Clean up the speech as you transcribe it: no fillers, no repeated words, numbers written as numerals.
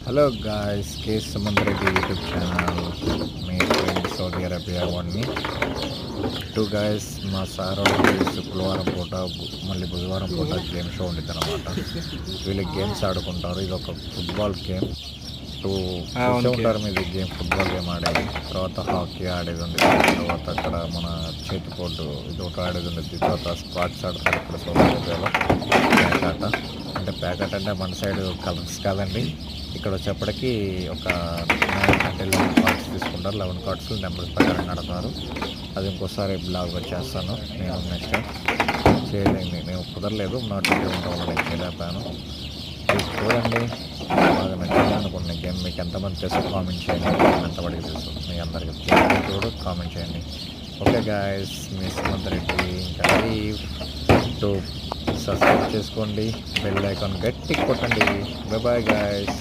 Hello guys, కే Sumanth Reddy YouTube channel. మీ friend Saudi Arabia వాడిని. Guys, మా sir వాళ్ళకి శుక్రవారం పూట మళ్ళీ బుధవారం పూట గేమ్ షో ఉండిద్ది అనమాట. వీళ్ళు గేమ్స్ ఆడుకుంటారు. ఇది ఒక ఫుట్బాల్ గేమ్. చూసే ఉంటారు మీద గేమ్, ఫుట్బాల్ గేమ్ ఆడేది. తర్వాత హాకీ ఆడేది ఉంది. తర్వాత అక్కడ మన చేతి పోటు ఇది ఒక ఆడేది ఉండేది. తర్వాత స్క్వాడ్స్ ఆడతారు ఇక్కడ సౌదీ అరేబియాలో. ప్యాకాట అంటే ప్యాకాట్ అంటే మన సైడ్ కలర్స్ కాదండి. ఇక్కడ వచ్చేప్పటికి ఒక 9 అంటే 11 కార్డ్స్ తీసుకుంటారు. 11 కార్డ్స్ నెంబర్స్ ప్రకారం నడతారు. అది ఇంకోసారి బ్లాగ్ వచ్చేస్తాను నేను. నెక్స్ట్ చేయలేండి, నేను కుదరలేదు, నాటికి ఉంటాను, నేను చేయలేపాను. ఇది చూడండి, బాగా నచ్చింది అనుకున్న గేమ్. మీకు ఎంతమంది తెలుసు కామెంట్ చేయండి. ఎంతవరకు తెలుసు మీ అందరికీ చూడు కామెంట్ చేయండి. ఓకే గాయస్, మీ సుమంత్ రెడ్డి. ఇంకా యూట్యూబ్ సబ్స్క్రైబ్ చేసుకోండి, బెల్ ఐకాన్ గట్టి కొట్టండి. Bye bye guys.